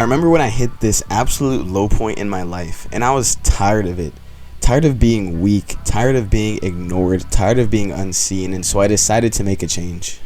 remember when I hit this absolute low point in my life, and I was tired of it. Tired of being weak, tired of being ignored, tired of being unseen, and so I decided to make a change.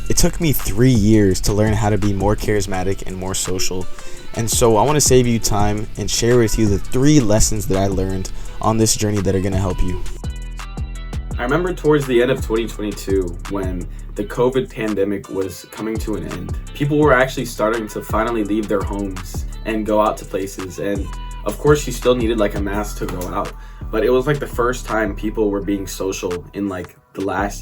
It took me 3 years to learn how to be more charismatic and more social, and so I want to save you time and share with you the 3 lessons that I learned on this journey that are going to help you. I remember towards the end of 2022 when the COVID pandemic was coming to an end. People were actually starting to finally leave their homes and go out to places, and of course you still needed like a mask to go out, but it was like the first time people were being social in like the last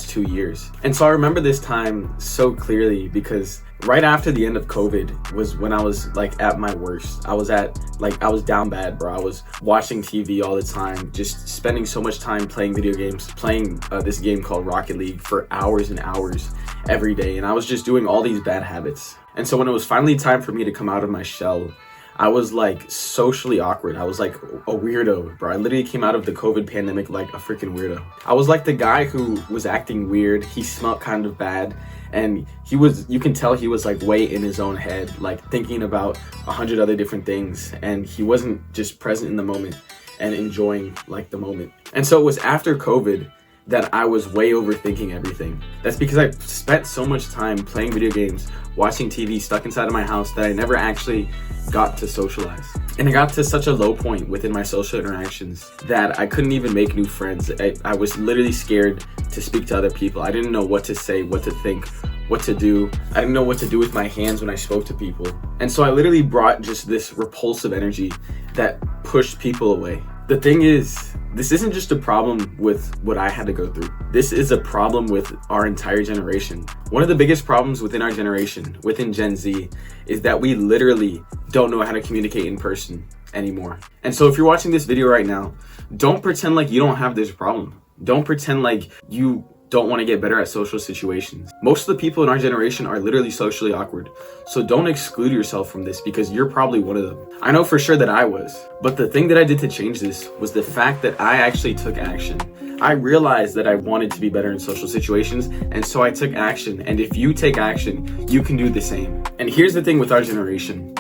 2 years. And so I remember this time so clearly because right after the end of COVID was when I was like at my worst. I was down bad, bro. I was watching TV all the time, just spending so much time playing video games, playing this game called Rocket League for hours and hours every day. And I was just doing all these bad habits. And so when it was finally time for me to come out of my shell, I was like socially awkward. I was like a weirdo, bro. I literally came out of the COVID pandemic like a freaking weirdo. I was like the guy who was acting weird. He smelled kind of bad. And you can tell he was like way in his own head, like thinking about 100 other different things. And he wasn't just present in the moment and enjoying like the moment. And so it was after COVID that I was way overthinking everything. That's because I spent so much time playing video games, watching TV, stuck inside of my house that I never actually got to socialize. And I got to such a low point within my social interactions that I couldn't even make new friends. I was literally scared to speak to other people. I didn't know what to say, what to think, what to do. I didn't know what to do with my hands when I spoke to people. And so I literally brought just this repulsive energy that pushed people away. The thing is, this isn't just a problem with what I had to go through. This is a problem with our entire generation. One of the biggest problems within our generation, within Gen Z, is that we literally don't know how to communicate in person anymore. And so if you're watching this video right now, don't pretend like you don't have this problem. Don't pretend like you don't want to get better at social situations. Most of the people in our generation are literally socially awkward. So don't exclude yourself from this because you're probably one of them. I know for sure that I was, but the thing that I did to change this was the fact that I actually took action. I realized that I wanted to be better in social situations, and so I took action. And if you take action, you can do the same. And here's the thing with our generation.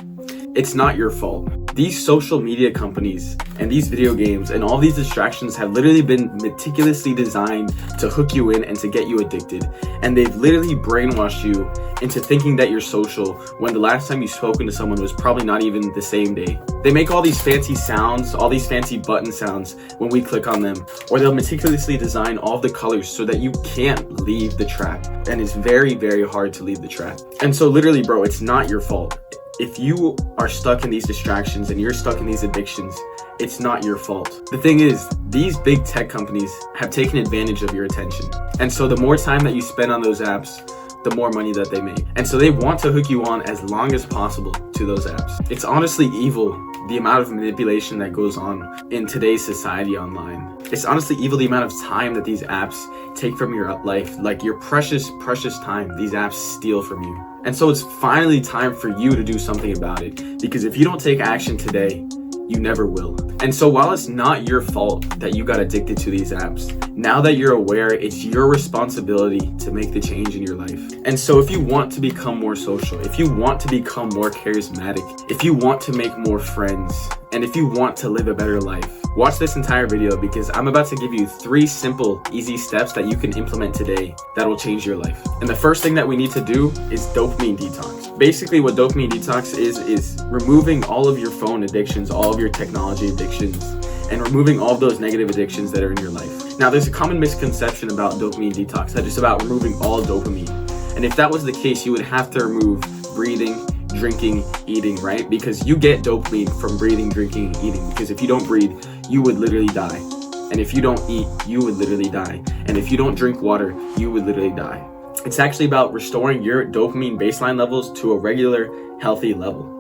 It's not your fault. These social media companies and these video games and all these distractions have literally been meticulously designed to hook you in and to get you addicted. And they've literally brainwashed you into thinking that you're social when the last time you spoken to someone was probably not even the same day. They make all these fancy sounds, all these fancy button sounds when we click on them, or they'll meticulously design all the colors so that you can't leave the trap. And it's very, very hard to leave the trap. And so literally, bro, it's not your fault. If you are stuck in these distractions and you're stuck in these addictions, it's not your fault. The thing is, these big tech companies have taken advantage of your attention. And so the more time that you spend on those apps, the more money that they make. And so they want to hook you on as long as possible to those apps. It's honestly evil, the amount of manipulation that goes on in today's society online. It's honestly evil, the amount of time that these apps take from your life, like your precious, precious time these apps steal from you. And so it's finally time for you to do something about it, because if you don't take action today, you never will. And so while it's not your fault that you got addicted to these apps, now that you're aware, it's your responsibility to make the change in your life. And so if you want to become more social, if you want to become more charismatic, if you want to make more friends, and if you want to live a better life, watch this entire video because I'm about to give you 3 simple, easy steps that you can implement today that will change your life. And the first thing that we need to do is dopamine detox. Basically what dopamine detox is removing all of your phone addictions, all of your technology addictions, and removing all of those negative addictions that are in your life. Now, there's a common misconception about dopamine detox that it's about removing all dopamine. And if that was the case, you would have to remove breathing, drinking, eating, right? Because you get dopamine from breathing, drinking, and eating. Because if you don't breathe, you would literally die. And if you don't eat, you would literally die. And if you don't drink water, you would literally die. It's actually about restoring your dopamine baseline levels to a regular, healthy level.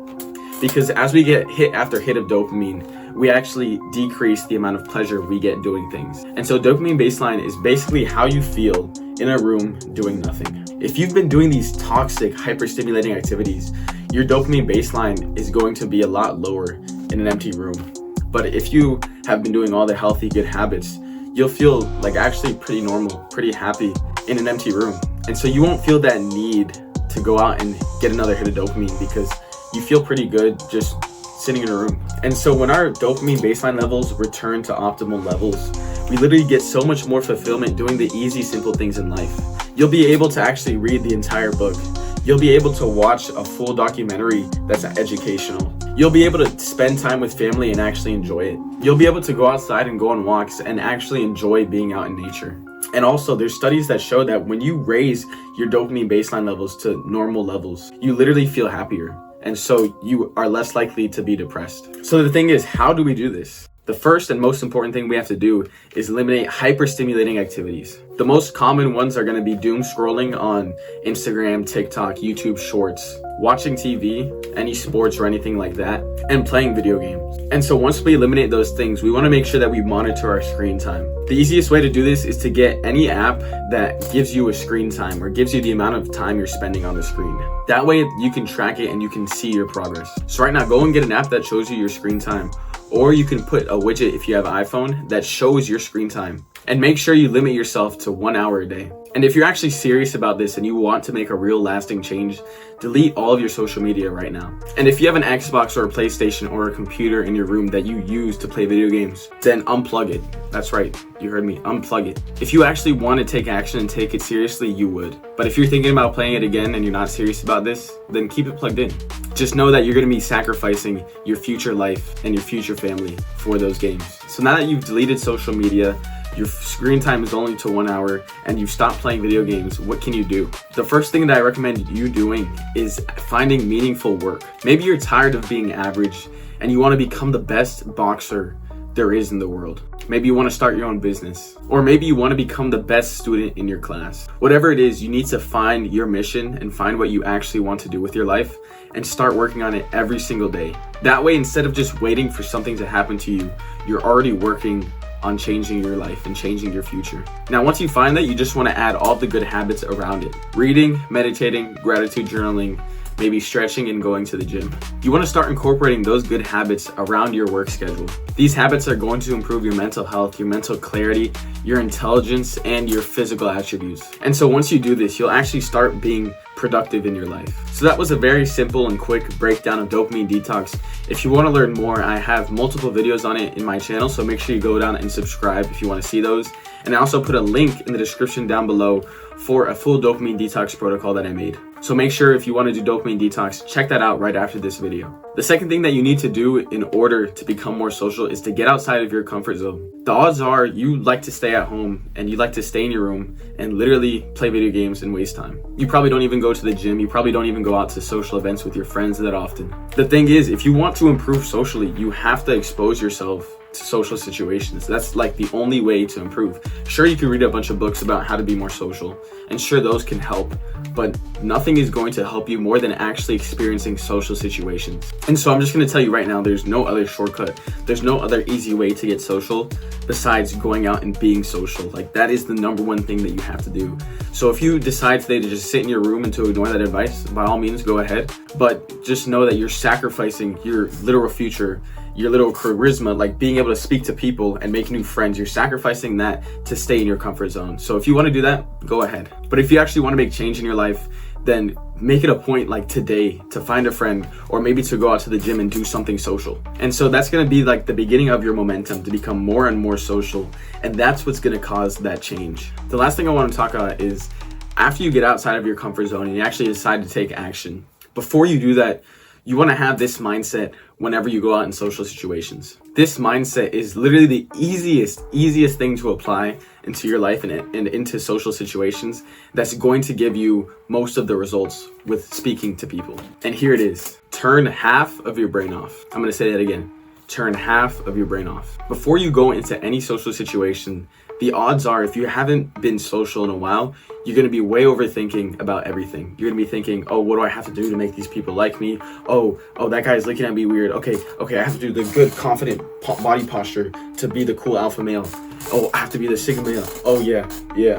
Because as we get hit after hit of dopamine, we actually decrease the amount of pleasure we get doing things. And so dopamine baseline is basically how you feel in a room doing nothing. If you've been doing these toxic, hyper-stimulating activities, your dopamine baseline is going to be a lot lower in an empty room. But if you have been doing all the healthy, good habits, you'll feel like actually pretty normal, pretty happy in an empty room. And so you won't feel that need to go out and get another hit of dopamine because you feel pretty good just sitting in a room. And so when our dopamine baseline levels return to optimal levels, we literally get so much more fulfillment doing the easy, simple things in life. You'll be able to actually read the entire book. You'll be able to watch a full documentary that's educational. You'll be able to spend time with family and actually enjoy it. You'll be able to go outside and go on walks and actually enjoy being out in nature. And also, there's studies that show that when you raise your dopamine baseline levels to normal levels, you literally feel happier. And so you are less likely to be depressed. So the thing is, how do we do this? The first and most important thing we have to do is eliminate hyper-stimulating activities. The most common ones are going to be doom scrolling on Instagram, TikTok, YouTube Shorts, watching TV, any sports or anything like that, and playing video games. And so once we eliminate those things, we want to make sure that we monitor our screen time. The easiest way to do this is to get any app that gives you a screen time or gives you the amount of time you're spending on the screen. That way you can track it and you can see your progress. So right now, go and get an app that shows you your screen time. Or you can put a widget if you have an iPhone that shows your screen time. And make sure you limit yourself to 1 hour a day. And if you're actually serious about this and you want to make a real lasting change, delete all of your social media right now. And if you have an Xbox or a PlayStation or a computer in your room that you use to play video games, then unplug it. That's right, you heard me, unplug it. If you actually want to take action and take it seriously, you would. But if you're thinking about playing it again and you're not serious about this, then keep it plugged in. Just know that you're going to be sacrificing your future life and your future family for those games. So now that you've deleted social media, your screen time is only to 1 hour, and you've stopped playing video games, what can you do? The first thing that I recommend you doing is finding meaningful work. Maybe you're tired of being average and you want to become the best boxer there is in the world. Maybe you want to start your own business, or maybe you want to become the best student in your class. Whatever it is, you need to find your mission and find what you actually want to do with your life and start working on it every single day. That way, instead of just waiting for something to happen to you, you're already working on changing your life and changing your future. Now, once you find that, you just want to add all the good habits around it. Reading, meditating, gratitude journaling, maybe stretching and going to the gym. You want to start incorporating those good habits around your work schedule. These habits are going to improve your mental health, your mental clarity, your intelligence, and your physical attributes. And so once you do this, you'll actually start being productive in your life. So that was a very simple and quick breakdown of dopamine detox. If you want to learn more, I have multiple videos on it in my channel, so make sure you go down and subscribe if you want to see those. And I also put a link in the description down below for a full dopamine detox protocol that I made. So make sure if you want to do dopamine detox, check that out right after this video. The second thing that you need to do in order to become more social is to get outside of your comfort zone. The odds are you like to stay at home and you like to stay in your room and literally play video games and waste time. You probably don't even go to the gym. You probably don't even go out to social events with your friends that often. The thing is, if you want to improve socially, you have to expose yourself to social situations. That's like the only way to improve. Sure, you can read a bunch of books about how to be more social, and sure, those can help, but nothing is going to help you more than actually experiencing social situations. And so I'm just going to tell you right now, there's no other shortcut. There's no other easy way to get social besides going out and being social. Like, that is the number one thing that you have to do. So if you decide today to just sit in your room and to ignore that advice, by all means, go ahead. But just know that you're sacrificing your literal future, your little charisma, like being able to speak to people and make new friends. You're sacrificing that to stay in your comfort zone. So if you want to do that, go ahead. But if you actually want to make change in your life, then make it a point like today to find a friend, or maybe to go out to the gym and do something social. And so that's going to be like the beginning of your momentum to become more and more social. And that's what's going to cause that change. The last thing I want to talk about is after you get outside of your comfort zone and you actually decide to take action, before you do that, you want to have this mindset whenever you go out in social situations. This mindset is literally the easiest thing to apply into your life and into social situations that's going to give you most of the results with speaking to people. And here it is. Turn half of your brain off. I'm going to say that again. Turn half of your brain off. Before you go into any social situation, the odds are, if you haven't been social in a while, you're going to be way overthinking about everything. You're going to be thinking, oh, what do I have to do to make these people like me? Oh, that guy's looking at me weird. Okay, I have to do the good, confident body posture to be the cool alpha male. Oh, I have to be the sigma male. Oh, yeah,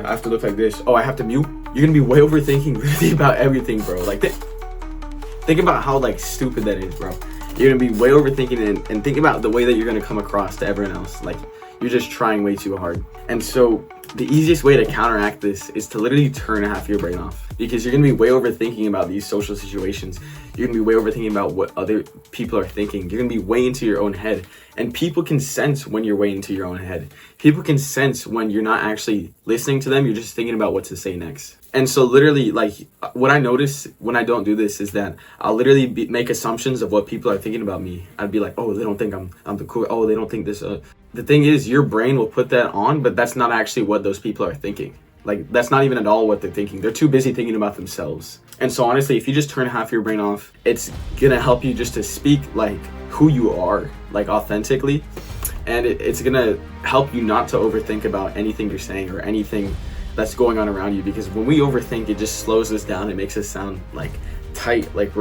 I have to look like this. Oh, I have to mute. You're going to be way overthinking really about everything, bro. Like, think about how, like, stupid that is, bro. You're going to be way overthinking and think about the way that you're going to come across to everyone else. Like, you're just trying way too hard. And so The easiest way to counteract this is to literally turn half your brain off, because you're gonna be way overthinking about these social situations. You're gonna be way overthinking about what other people are thinking. You're gonna be way into your own head, and people can sense when you're way into your own head. People can sense when you're not actually listening to them. You're just thinking about what to say next. And so literally, like, what I notice when I don't do this is that I'll literally make assumptions of what people are thinking about me. I'd be like, oh, they don't think I'm the cool. Oh, they don't think this. The thing is, your brain will put that on, but that's not actually what those people are thinking. Like, that's not even at all what they're thinking. They're too busy thinking about themselves. And so honestly, if you just turn half your brain off, it's gonna help you just to speak like who you are, like authentically. And it's gonna help you not to overthink about anything you're saying or anything that's going on around you, because when we overthink, it just slows us down. It makes us sound like tight, like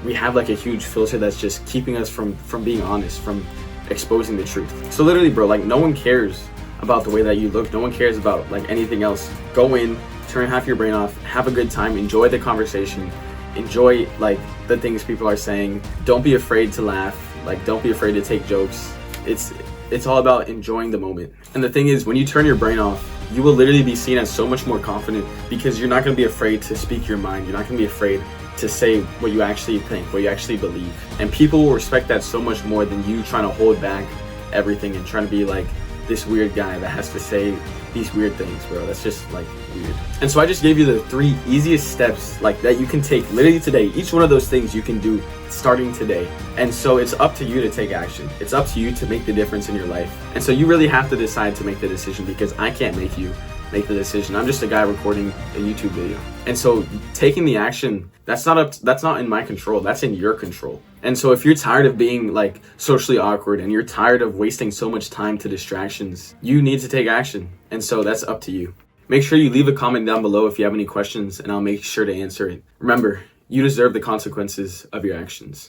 we have like a huge filter that's just keeping us from being honest, from exposing the truth. So literally, bro, like, no one cares about the way that you look. No one cares about like anything else. Go in, turn half your brain off, have a good time, enjoy the conversation, enjoy like the things people are saying. Don't be afraid to laugh. Like, don't be afraid to take jokes. It's all about enjoying the moment. And the thing is, when you turn your brain off, you will literally be seen as so much more confident, because you're not going to be afraid to speak your mind. You're not going to be afraid to say what you actually think, what you actually believe. And people will respect that so much more than you trying to hold back everything and trying to be like this weird guy that has to say these weird things, bro. That's just like weird. And so I just gave you the 3 easiest steps like that you can take literally today. Each one of those things you can do starting today. And so it's up to you to take action. It's up to you to make the difference in your life. And so you really have to decide to make the decision, because I can't make you make the decision. I'm just a guy recording a YouTube video. And so taking the action, that's not in my control. That's in your control. And so if you're tired of being like socially awkward and you're tired of wasting so much time to distractions, you need to take action. And so that's up to you. Make sure you leave a comment down below if you have any questions, and I'll make sure to answer it. Remember, you deserve the consequences of your actions.